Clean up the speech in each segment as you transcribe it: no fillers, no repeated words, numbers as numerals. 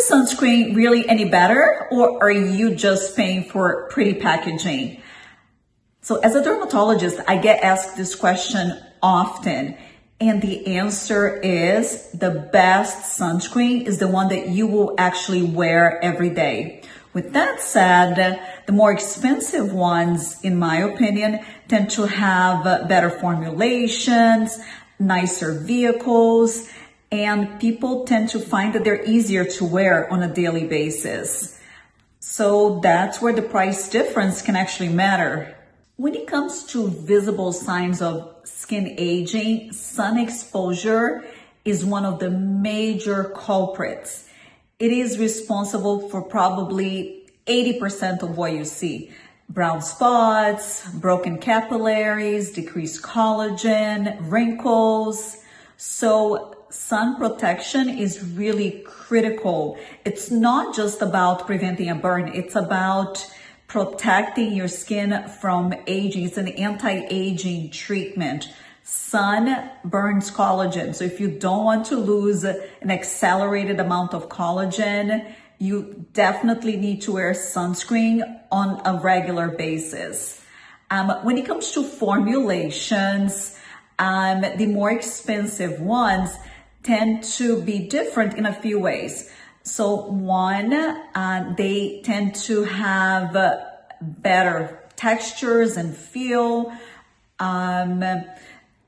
Is sunscreen really any better, or are you just paying for pretty packaging? So as a dermatologist, I get asked this question often, and the answer is the best sunscreen is the one that you will actually wear every day. With that said, the more expensive ones, in my opinion, tend to have better formulations, nicer vehicles, and people tend to find that they're easier to wear on a daily basis. So that's where the price difference can actually matter. When it comes to visible signs of skin aging, sun exposure is one of the major culprits. It is responsible for probably 80% of what you see. Brown spots, broken capillaries, decreased collagen, wrinkles. So sun protection is really critical. It's not just about preventing a burn. It's about protecting your skin from aging. It's an anti-aging treatment. Sun burns collagen. So if you don't want to lose an accelerated amount of collagen, you definitely need to wear sunscreen on a regular basis. When it comes to formulations, the more expensive ones tend to be different in a few ways. So one, they tend to have better textures and feel.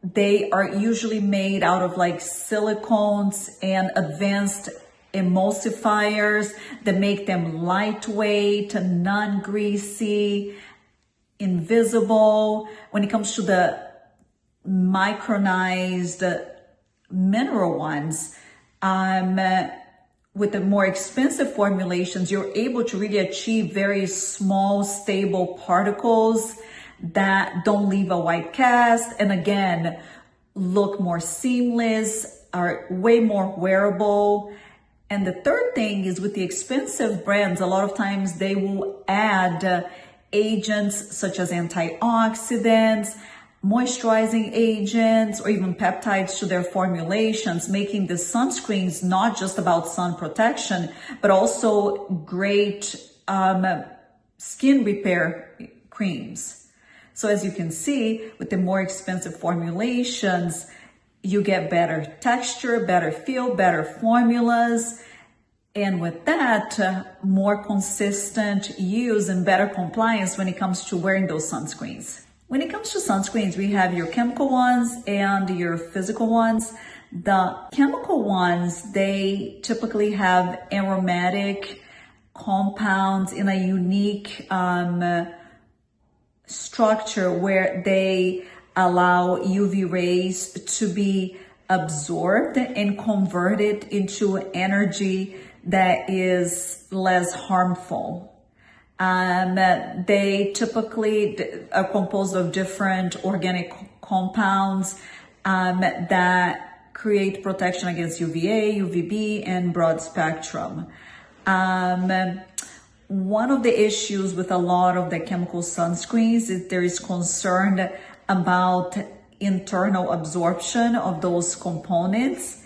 They are usually made out of like silicones and advanced emulsifiers that make them lightweight, non-greasy, invisible. When it comes to the micronized mineral ones, with the more expensive formulations, you're able to really achieve very small, stable particles that don't leave a white cast, and again, look more seamless, are way more wearable. And the third thing is with the expensive brands, a lot of times they will add agents such as antioxidants, moisturizing agents, or even peptides to their formulations, making the sunscreens not just about sun protection, but also great skin repair creams. So as you can see, with the more expensive formulations, you get better texture, better feel, better formulas, and with that, more consistent use and better compliance when it comes to wearing those sunscreens. When it comes to sunscreens, we have your chemical ones and your physical ones. The chemical ones, they typically have aromatic compounds in a unique structure where they allow UV rays to be absorbed and converted into energy that is less harmful. They typically are composed of different organic compounds that create protection against UVA, UVB, and broad spectrum. One of the issues with a lot of the chemical sunscreens is there is concern about internal absorption of those components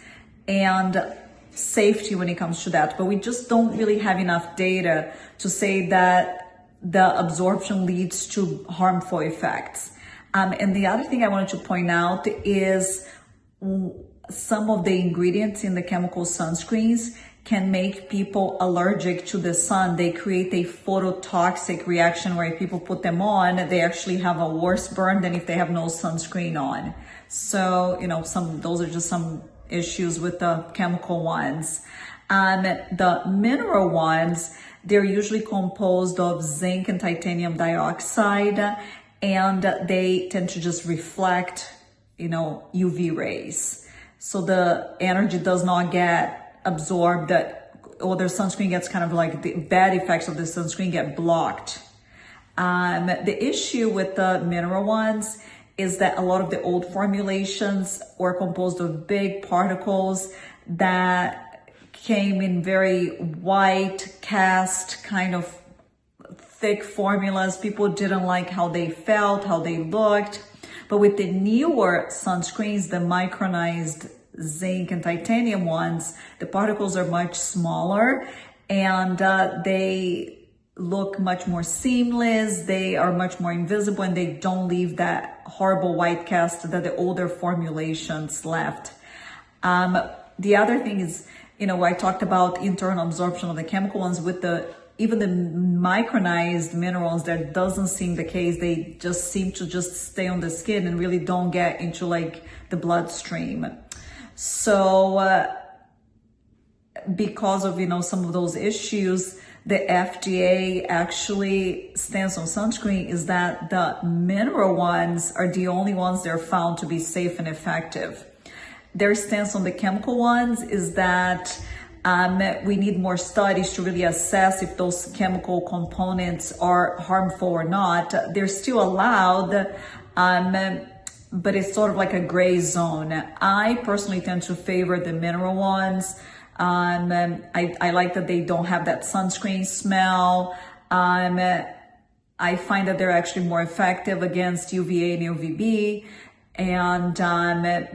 and safety when it comes to that, but we just don't really have enough data to say that the absorption leads to harmful effects. And the other thing I wanted to point out is some of the ingredients in the chemical sunscreens can make people allergic to the sun. They create a phototoxic reaction where if people put them on, they actually have a worse burn than if they have no sunscreen on. So, those are just some issues with the chemical ones. The mineral ones, they're usually composed of zinc and titanium dioxide, and they tend to just reflect, UV rays. So the energy does not get absorbed, or their sunscreen gets kind of like the bad effects of the sunscreen get blocked. The issue with the mineral ones is that a lot of the old formulations were composed of big particles that came in very white cast kind of thick formulas. People didn't like how they felt, how they looked. But with the newer sunscreens, the micronized zinc and titanium ones, the particles are much smaller and they look much more seamless, they are much more invisible, and they don't leave that horrible white cast that the older formulations left. The other thing is, I talked about internal absorption of the chemical ones with even the micronized minerals. That doesn't seem the case. They just seem to just stay on the skin and really don't get into like the bloodstream. So because of, some of those issues, the FDA actually stance on sunscreen is that the mineral ones are the only ones that are found to be safe and effective. Their stance on the chemical ones is that we need more studies to really assess if those chemical components are harmful or not. They're still allowed, but it's sort of like a gray zone. I personally tend to favor the mineral ones. I like that they don't have that sunscreen smell. I find that they're actually more effective against UVA and UVB. And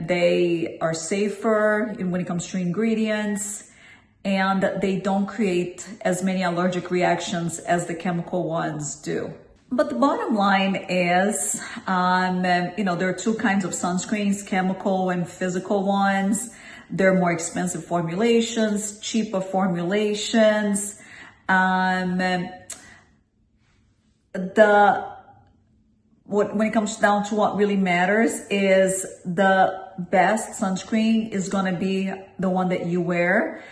they are safer when it comes to ingredients. And they don't create as many allergic reactions as the chemical ones do. But the bottom line is, there are two kinds of sunscreens, chemical and physical ones. They're more expensive formulations, cheaper formulations. When it comes down to what really matters is the best sunscreen is going to be the one that you wear.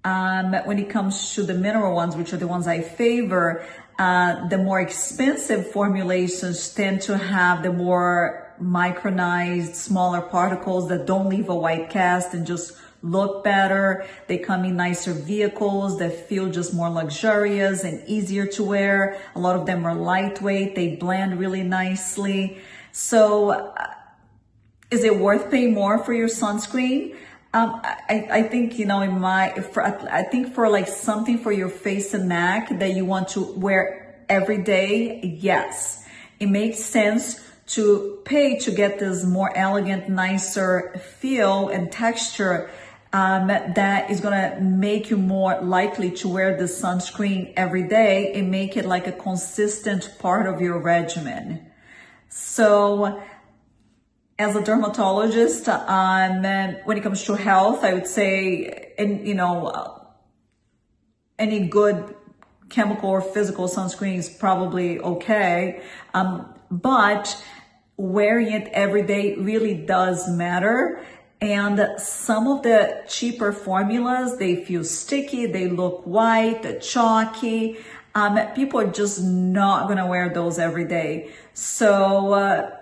When it comes to the mineral ones, which are the ones I favor, the more expensive formulations tend to have the more micronized, smaller particles that don't leave a white cast and just look better. They come in nicer vehicles that feel just more luxurious and easier to wear. A lot of them are lightweight. They blend really nicely. So is it worth paying more for your sunscreen? I think, I think for like something for your face and neck that you want to wear every day, yes, it makes sense to pay to get this more elegant, nicer feel and texture that is going to make you more likely to wear the sunscreen every day and make it like a consistent part of your regimen. So as a dermatologist, when it comes to health, I would say, any good chemical or physical sunscreen is probably okay. But wearing it every day really does matter. And some of the cheaper formulas, they feel sticky, they look white, chalky. People are just not going to wear those every day. So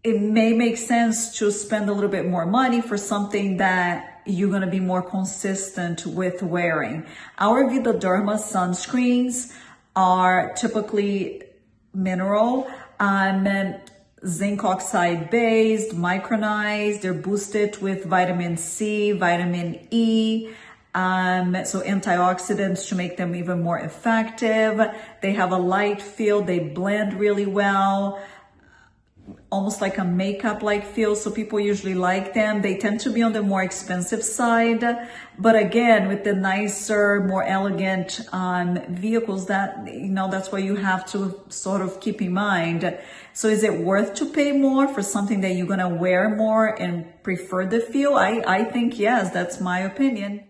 it may make sense to spend a little bit more money for something that you're going to be more consistent with wearing. Our Vidaderma sunscreens are typically mineral, zinc oxide based, micronized. They're boosted with vitamin C, vitamin E, so antioxidants to make them even more effective. They have a light feel. They blend really well, almost like a makeup-like feel, so people usually like them. They tend to be on the more expensive side, but again, with the nicer, more elegant vehicles, that's what you have to sort of keep in mind. So is it worth to pay more for something that you're gonna wear more and prefer the feel? I think yes, that's my opinion.